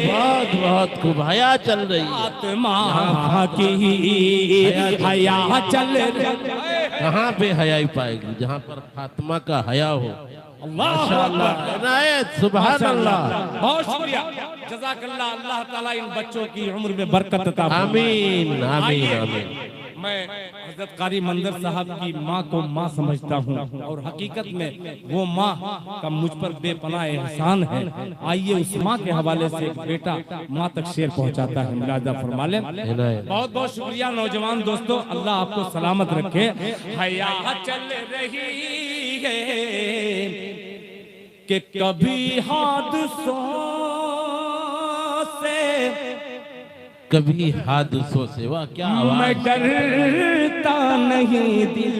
[SPEAKER 2] बहुत बहुत खूब हया चल रही है,
[SPEAKER 1] फातिमा की हया चल रही।
[SPEAKER 2] कहाँ पे हयाई पाएगी? जहाँ पर फातिमा का हया हो।
[SPEAKER 1] माशाअल्लाह,
[SPEAKER 2] इनायत, सुभान अल्लाह,
[SPEAKER 1] बहुत शुक्रिया, जज़ाकल्लाह। अल्लाह ताला इन बच्चों की उम्र में बरकत अता फरमाए।
[SPEAKER 2] आमीन आमीन आमीन।
[SPEAKER 1] मैं हज़रत कारी मंदर साहब की माँ को माँ समझता हूँ और हकीकत में वो माँ का मुझ पर बेपनाह एहसान है। आइए उस माँ के हवाले से एक बेटा माँ तक शेर पहुँचाता है, मुलाजा फरमा लें। बहुत बहुत शुक्रिया नौजवान दोस्तों, अल्लाह आपको सलामत रखे। हया चल रही है कि कभी हादसों से,
[SPEAKER 2] कभी हादसों से, वाह क्या आवाज,
[SPEAKER 1] मैं डरता नहीं दिल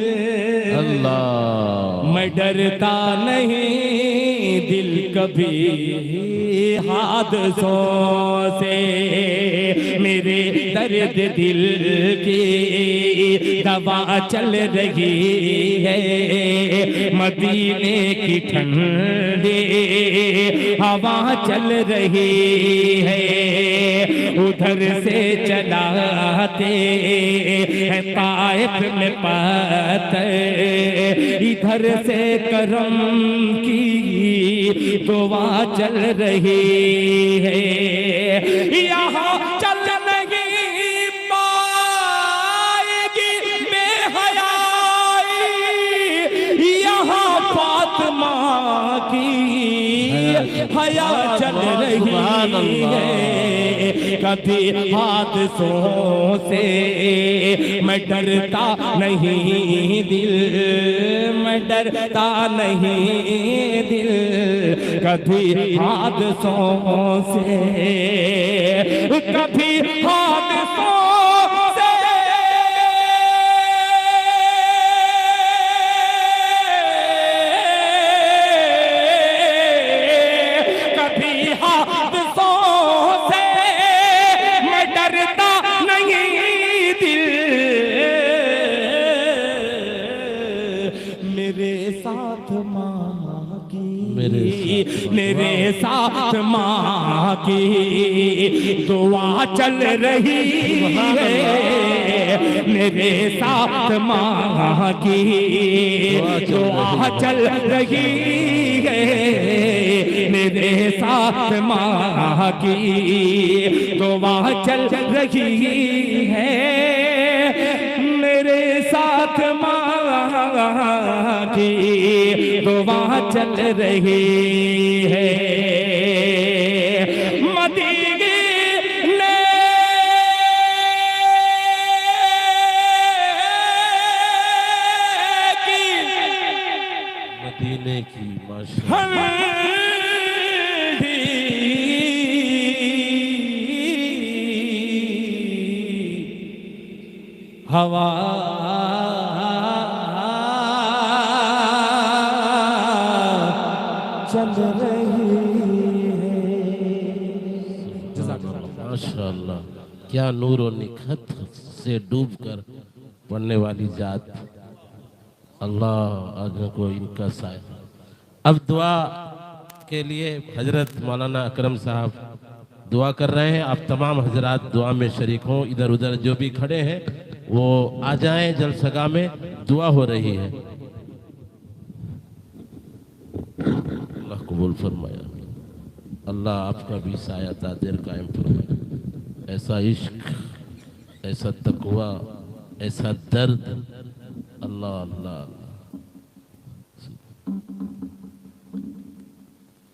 [SPEAKER 2] अल्लाह।
[SPEAKER 1] मैं डरता नहीं दिल कभी हादसों से, मेरे दर्द दिल की दवा चल रही है, मदीने की ठंडी हवा चल रही है, उधर से चलाते हैं ताइफ में पत्थर, इधर से करम की दुआ चल रही है, यहाँ चल नहीं पाएगी बेहयाई, यहाँ फातिमा की हया चल रही है, कभी हादसों से मैं डरता नहीं दिल, मैं डरता नहीं दिल, कभी हादसों से, कभी हादसों से, कभी हादसों से मैं डरता नहीं दिल, मेरे साथ माँ की, मेरे साथ माँ की दुआ चल रही है, मेरे साथ माँ की दुआ चल रही है, मेरे साथ माँ की दुआ चल रही है, मेरे साथ माँ की दुआ चल रही है, मदीने
[SPEAKER 2] मदीने की माशाअल्लाह
[SPEAKER 1] हवा चल रही है।
[SPEAKER 2] माशाअल्लाह, क्या नूर और निखत से डूबकर पढ़ने वाली जात, अल्लाह आगे को इनका साया। अब दुआ के लिए हजरत मौलाना अकरम साहब दुआ कर रहे हैं। आप तमाम हजरात दुआ में शरीक हों, इधर उधर जो भी खड़े हैं वो आ जाएं, जलसगा में दुआ हो रही है। अल्लाह कबूल फरमाया, अल्लाह आपका भी साया तादेर कायम फरमाया। ऐसा इश्क, ऐसा तकवा, ऐसा दर्द, अल्लाह अल्लाह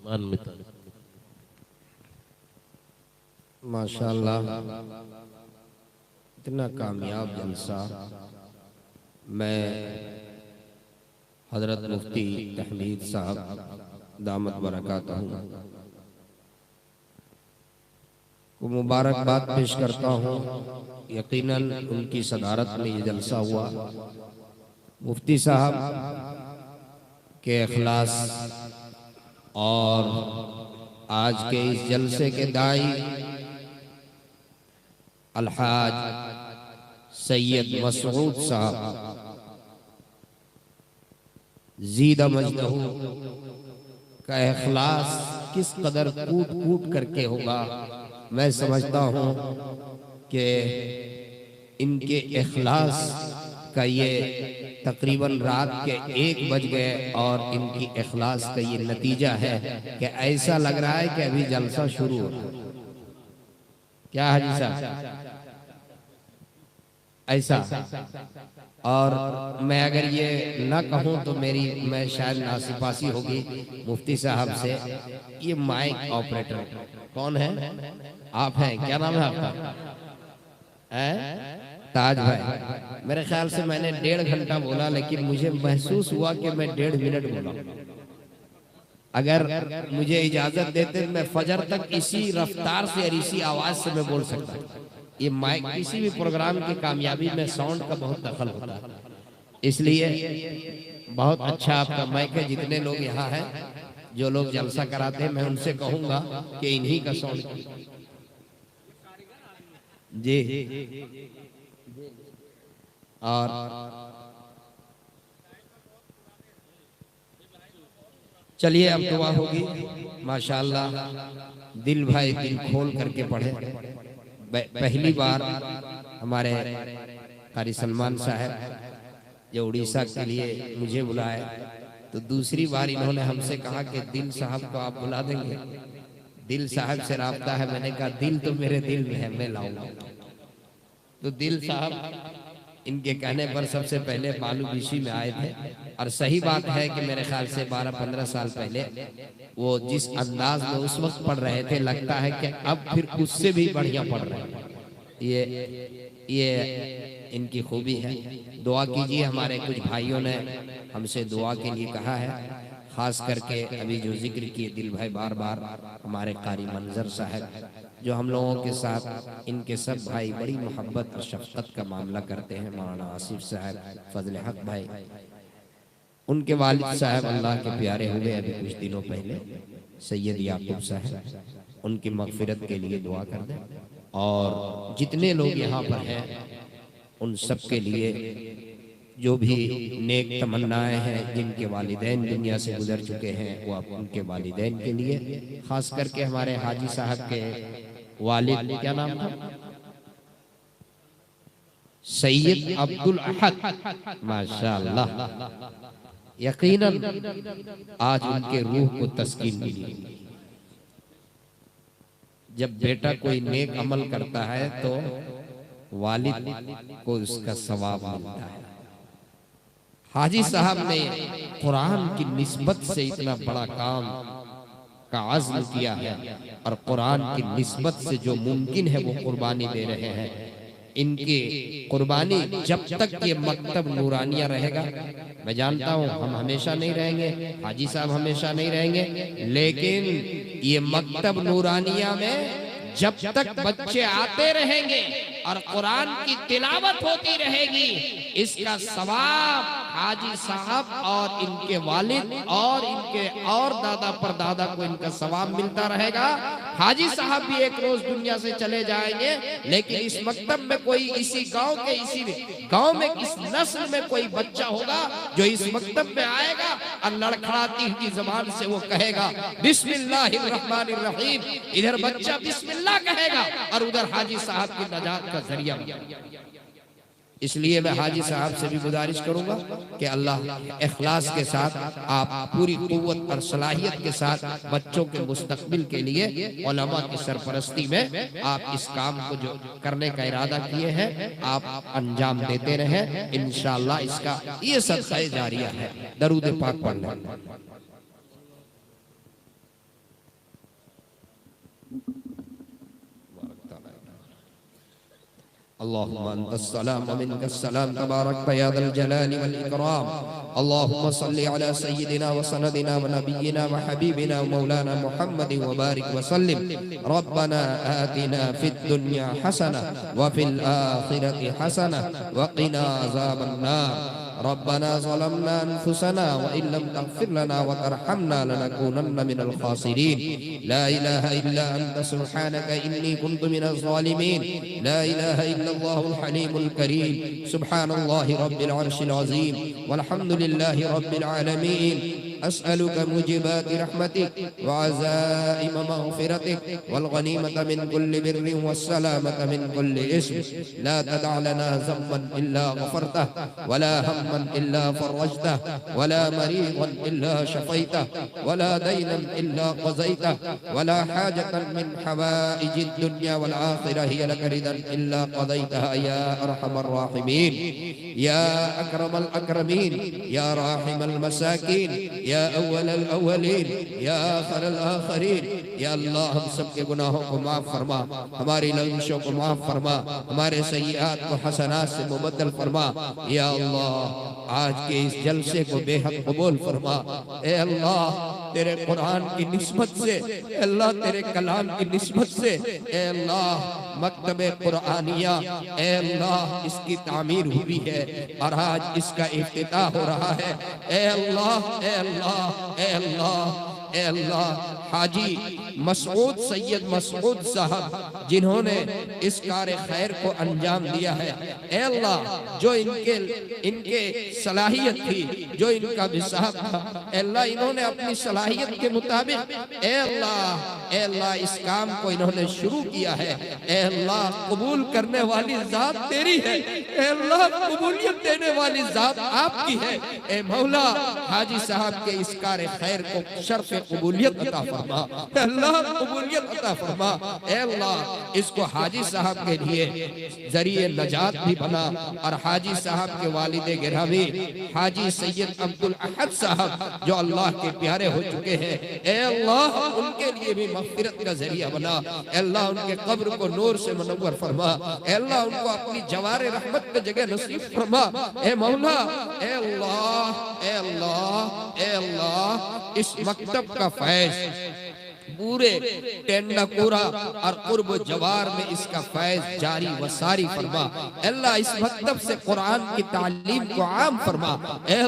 [SPEAKER 2] मान मिता।
[SPEAKER 3] माशाअल्लाह, इतना कामयाब जलसा। मैं हजरत मुफ्ती तहमीद साहब दामत बरकातहू को मुबारकबाद पेश करता हूँ। यकीनन उनकी सदारत में ये जलसा हुआ। मुफ्ती साहब के इखलास और आज के इस जलसे के दाई अलहाज सैयद मसऊद साहब ज़ीदा मजदहू का इखलास किस कदर कूट कूट करके होगा। मैं समझता हूँ कि इनके इखलास का ये तकरीबन रात के 1 बज गए और इनकी इखलास का ये नतीजा है कि ऐसा लग रहा है कि अभी जलसा शुरू हो रहा है। क्या हाजी साहब, ऐसा। और मैं अगर ये न कहूँ तो मैं शायद नासिपासी होगी मुफ्ती साहब से। ये माइक ऑपरेटर कौन है? आप हैं, क्या नाम है आपका? ताज भाई। मेरे ख्याल से मैंने 1.5 घंटा बोला, लेकिन मुझे महसूस हुआ कि मैं 1.5 मिनट बोला। अगर मुझे इजाजत देते मैं फजर तक इसी रफ्तार से और इसी आवाज से मैं बोल सकता। ये माइक किसी भी प्रोग्राम की कामयाबी में साउंड का बहुत दखल होता है, इसलिए बहुत अच्छा आपका माइक है। जितने लोग यहाँ हैं, जो लोग जलसा कराते हैं, मैं उनसे कहूंगा कि इन्हीं का साउंड जी। और चलिए अब दुआ होगी। माशाअल्लाह दिल भाई दिल खोल करके पढ़े। पहली बार हमारे कारी सलमान साहब जो उड़ीसा के लिए मुझे बुलाए, तो दूसरी बार इन्होंने हमसे कहा कि दिल साहब को आप बुला देंगे। दिल साहब से राब्ता है। मैंने कहा दिल तो मेरे दिल में है, मैं लाऊंगा। तो दिल साहब इनके कहने पर सबसे पहले बालू बीसी में आए थे। और सही बात है कि मेरे ख्याल से 12-15 साल पहले वो जिस अंदाज में उस वक्त पढ़ रहे थे, लगता है कि अब फिर उससे भी बढ़िया पढ़ रहे हैं। ये इनकी खूबी है। दुआ कीजिए। हमारे कुछ भाइयों ने हमसे दुआ के लिए कहा है, खास करके अभी जो जिक्र किए दिल भाई बार बार, हमारे कारी मंजर साहब जो हम लोगों के साथ, इनके सब भाई बड़ी मोहब्बत और शफकत का मामला करते हैं। मौलाना आसिफ साहब, फजल हक भाई, उनके वालिद साहब अल्लाह के प्यारे हुए अभी कुछ दिनों पहले, सैयद याकूब साहब, उनकी मगफिरत के लिए दुआ कर दें। और जितने लोग यहाँ पर हैं उन सब के लिए जो भी नेक तमन्नाएं हैं, जिनके वालिदैन दुनिया से गुजर चुके हैं, वो आप उनके वालिदैन के लिए, खास करके हमारे हाजी साहब के वालिद, क्या नाम था, सैयद अब्दुल अहद, माशाअल्लाह, यकीनन आज उनके रूह को तस्कीन मिली। जब बेटा कोई नेक अमल करता है तो वालिद को उसका सवाब मिलता है। हाजी साहब ने कुरान की निस्बत से इतना बड़ा काम का आज़्म किया है, और कुरान की निस्बत से जो मुमकिन है वो कुर्बानी दे रहे हैं। इनकी कुर्बानी जब तक ये मकतब नूरानिया रहेगा, मैं जानता हूँ हम हमेशा नहीं रहेंगे, हाजी साहब हमेशा नहीं रहेंगे, लेकिन ये मकतब नूरानिया में जब तक बच्चे आते रहेंगे और कुरान की तिलावत होती रहेगी, इसका सवाब हाजी साहब और इनके वालिद और इनके और दादा परदादा को इनका सवाब मिलता रहेगा। हाजी साहब भी एक रोज दुनिया से चले जाएंगे, लेकिन इस मकतब में कोई इसी गांव के, इसी गांव में इस नस्ल में कोई बच्चा होगा जो इस मकतब में आएगा और लड़खड़ाती हुई जबान से वो कहेगा बिस्मिल्लाहिर्रहमानिर्रहीम। इधर बच्चा बिस्मिल्लाह कहेगा और उधर हाजी साहब की नजात का जरिया। इसलिए मैं हाजी साहब से भी गुजारिश करूंगा कि अल्लाह इखलास के साथ, आप पूरी कुव्वत और सलाहियत के साथ बच्चों के मुस्तकबिल के लिए उलमा की सरपरस्ती में आप इस काम को जो करने का इरादा किए हैं, आप अंजाम देते रहें। इंशाअल्लाह इसका ये सदका जारिया है। दरूद पाक पढ़ना। अल्लाहुम्मा अंतस्सलाम व मिनकस्सलाम तबारकत या दल जलाली वल इकराम। अल्लाहुम्मा सल्लि अला सय्यिदिना व सनदिना व नबिय्यिना व हबीबिना व मौलाना मुहम्मदिन व बारिक व सल्लिम। रब्बना आतिना फिद दुनिया हसना व फिल आखिरति हसना व क़िना अज़ाबन नार। रब्बना ज़लमना अनफुसना व इन लम तग़फिर लना व तरहमना लनकूनन्न मिनल ख़ासिरीन। ला इलाहा इल्ला अंत सुब्हानका इन्नी कुन्तु मिनज़ ज़ालिमीन। ला इलाहा इल्लल्लाहुल हलीमुल करीम। सुब्हानल्लाहि रब्बिल अर्शिल अज़ीम वल्हम्दुलिल्लाहि रब्बिल आलमीन। अस्अलुका मुजिबाति रहमतिक व अज़ाइम मग़फ़िरतिक वल गनीमत मिन कुल्लि बिर्रिन वस्सलामत मिन कुल्लि इस्म। ला तदअ लना ज़म्बन इल्ला गफ़रतह वला हम्मन इल्ला फ़रजतह वला मरीज़न इल्ला शफ़ैतह वला दैनन इल्ला क़ज़ैतह वला हाजतन मिन हवाइजिद दुनिया वल आखिरह हिय लक रिदन इल्ला क़ज़ैतहा या अरहमर राहिमीन। या अकरमल अकरमीन, या राहिमल मसाकीन, या अव्वलल अव्वलीन, या आखिरल आखिरीन। या अल्लाह हम सब के गुनाहों को माफ फरमा, हमारी लग़ज़िशों को माफ फरमा, हमारे सय्यात को हसनात से मुबद्दल फरमा। या अल्लाह आज के इस जलसे को बेहद कबूल फरमा। ए अल्लाह तेरे कुरान की निस्बत से, अल्लाह तेरे कलाम की निस्बत से, ए अल्लाह मकतबे कुरानिया, ए अल्लाह इसकी तामीर हुई है और आज इसका इफ्तिताह हो रहा है। ए अल्लाह, ए अल्लाह, ए अल्लाह, ए अल्लाह, हाजी मसूद सैयद मसूद साहब जिन्होंने इस कार्य खैर को अंजाम दिया है, ए अल्लाह जो इनके सलाहियत थी, जो इनका विसाहब था, ए अल्लाह इन्होंने अपनी सलाहियत के मुताबिक, ए अल्लाह इस काम को इन्होंने शुरू किया है। ए अल्लाह कबूल करने वाली जात तेरी है, ए अल्लाह कबूलियत देने वाली जात आपकी है। ए मौला हाजी साहब के इस कार्य खैर को शर्फ कबूलियत अता फरमा, अल्लाह कबूलियत अता फरमा। ए अल्लाह इसको हाजी साहब के लिए जरिए नजात भी बना और हाजी साहब के वालिदे गिरामी हाजी सैयद अब्दुल अहद साहब जो अल्लाह के प्यारे हो चुके हैं, ए अल्लाह उनके लिए भी मग़फ़िरत का जरिया बना। अल्लाह उनके कब्र को नूर से मुनव्वर फरमा, अल्लाह उनको अपनी जवारे रहमत पे जगह नसीब फरमा। ए मौला, ए अल्लाह, ए अल्लाह, ए अल्लाह इस मकतब का फैज़ पूरे टेंडाकुरा और कुर्ब जवार में इसका फैज जारी व सारी फरमा। अल्लाह इस मकतब से कुरान की तालीम को आम फरमा। ए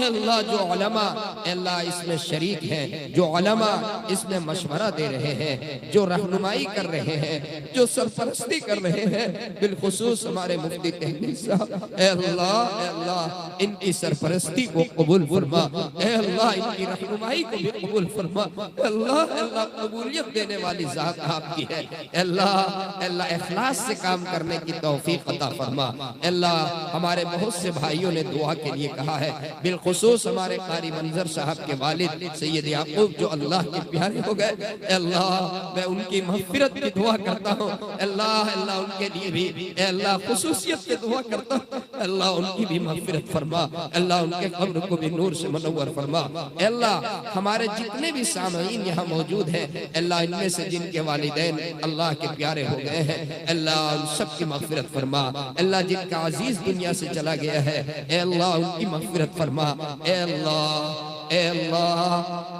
[SPEAKER 3] अल्लाह जो उलमा अल्लाह इसमें शरीक हैं, जो उलमा इसमें मशवरा दे रहे हैं, जो रहनुमाई कर रहे हैं, जो सरपरस्ती कर रहे हैं, बिलखुसूस हमारे मुफ्ती तहमीद साहब, ए अल्लाह इनकी सरपरस्ती को कबूल फरमा। ए अल्लाह इनकी रहनुमाई को भी कबूल फरमा। अल्लाह कबूलियत देने वाली जात आपकी है। अल्लाह इखलास से काम करने की तौफीक अता फरमा। अल्लाह हमारे बहुत से भाइयों ने दुआ के लिए कहा है, बिलखुसूस हमारे कारी मंजर साहब के वालिद सैयद याकूब जो अल्लाह के प्यारे हो गए। अल्लाह मैं उनकी मग़फ़िरत की दुआ करता हूँ। अल्लाह उनके लिए भी अल्लाह खुसूसियत से दुआ करता हूँ। अल्लाह उनकी भी मग़फ़िरत फरमा, अल्लाह उनके कब्र को भी नूर से मुनव्वर फरमा। अल्लाह हमारे जितने भी सामईन यहाँ मौजूद है, अल्लाह इनमें से जिनके वालिदैन अल्लाह के प्यारे हो गए हैं, अल्लाह उन सब की मग़फ़िरत फरमा। अल्लाह जिनका अजीज दुनिया से चला गया है, अल्लाह उनकी मग़फ़िरत फरमा। अल्लाह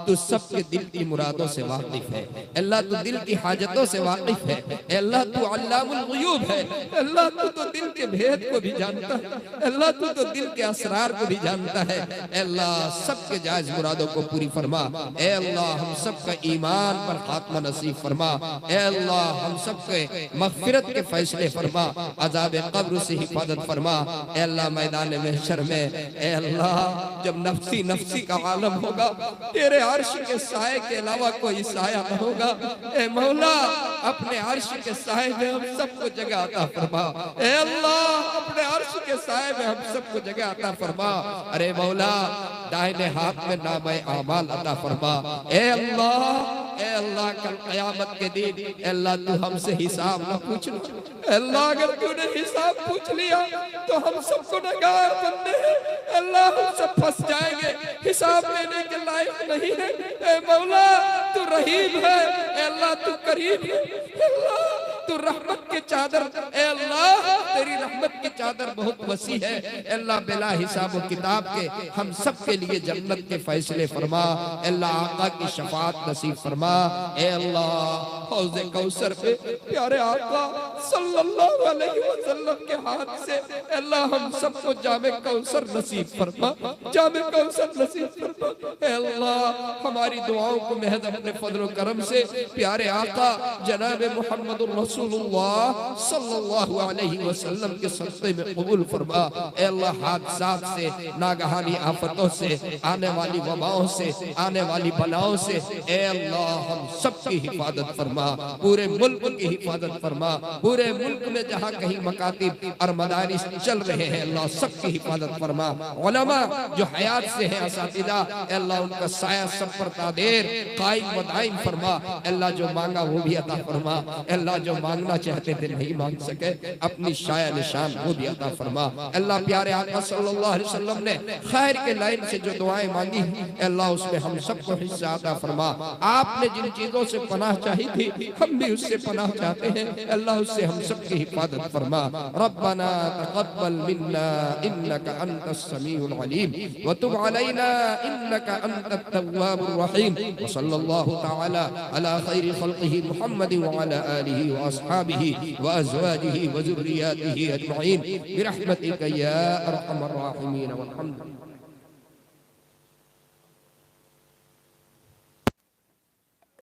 [SPEAKER 3] तू सबके दिल की मुरादों से वाकिफ है, अल्लाह तू दिल की हाजतों से वाकिफ है, अल्लाह तू अल्लामुल गुयूब है, अल्लाह तू तो दिल के भेद को भी जानता है, अल्लाह तू तो दिल के असरार को भी जानता है। अल्लाह सबके जायज मुरादों को पूरी फरमा। ए अल्लाह हम सबका ईमान पर खात्मा नसीब फरमा। ए अल्लाह हम सबके मग़फ़िरत के फैसले फरमा, अज़ाब कब्र से हिफाजत फरमा। ए अल्लाह मैदान महशर में ए अल्लाह जब नफ्सी नफ्सी का आलम होगा, तेरे अर्श के साए के अलावा कोई साया न होगा। ए मौला अपने अर्श के साए में हम सबको जगह अता फरमा। ए अल्लाह अपने अर्श के साए में हम सबको जगह अता फरमा। अरे मौला दाहिने हाथ में नामे आमाल अता फरमा। ए अल्लाह कल क़यामत के दिन अल्लाह तू हमसे हिसाब न पूछना। अल्लाह अगर तूने हिसाब पूछ लिया तो हम सबको नगार बनने हैं। अल्लाह हम सब फंस जाएंगे, हिसाब लेने के लायक नहीं है। ए मौला तू रहीम है, अल्लाह तू करीम है, अल्लाह तू रहमत के चादर, ए अल्लाह तेरी रहमत की चादर बहुत वसी है। अल्लाह बिला हिसाब किताब के हम सब के लिए जन्नत के फैसले फरमा। अल्लाह आका की शफाअत नसीब फरमा। ए अल्लाह हौज़े कौसर पे प्यारे आका सल्लल्लाहु अलैहि वसल्लम के हाथ से अल्लाह हम सबको जामे कौसर नसीब फरमा, जामे कौसर नसीब फरमा। ए अल्लाह हमारी दुआओं को महज अपने फजल करम से प्यारे आका जनाब मोहम्मद रसूलुल्लाह सल्लल्लाहु अलैहि वसल्लम के सदक़े में कबूल फरमा। ए अल्लाह हादसात से, नागहानी आफतों से, आने वाली वबाओं से, आने वाली बलाओं से ए अल्लाह हम सबकी हिफाजत फरमा, पूरे मुल्क की हिफाजत फरमा। पूरे मुल्क में जहाँ कहीं मकातिब और मदारिस चल रहे हैं अल्लाह सबकी हिफाजत फरमा। उलमा जो हयात से हैं असातिज़ा अल्लाह उनका साया सब पर तादेर कायम व दायम फरमा। अल्लाह जो मांगा वो भी अता फरमा, अल्लाह जो मांगना चाहते थे नहीं मांग सके, अपनी शाया निशान वो भी अता फरमा। अल्लाह प्यारे आका सल्लल्लाहु अलैहि वसल्लम ने खैर के लाइन से जो दुआएं मांगी, अल्लाह उसमें हम सबको हिस्सा अता फरमा। आपने जिन चीजों से पनाह चाही थी हम भी उससे पनाह चाहते हैं, अल्लाह उससे हम सबकी हिफाजत फरमा। रब्बना तक़ब्बल मिन्ना इन्नका अंतस समीउल अलीम व तुब अलैना इन्नका अंतत तव्वाबुर रहीम व सल्लल्लाहु तआला अला खैरि खल्क़िही मुहम्मद व अला आलिही व अस्हाबिही व अज़वाजिही व ज़ुर्रिय्यातिही अजमईन बिरहमतिका या अरहमर राहिमीन वल्हम्दुलिल्लाह।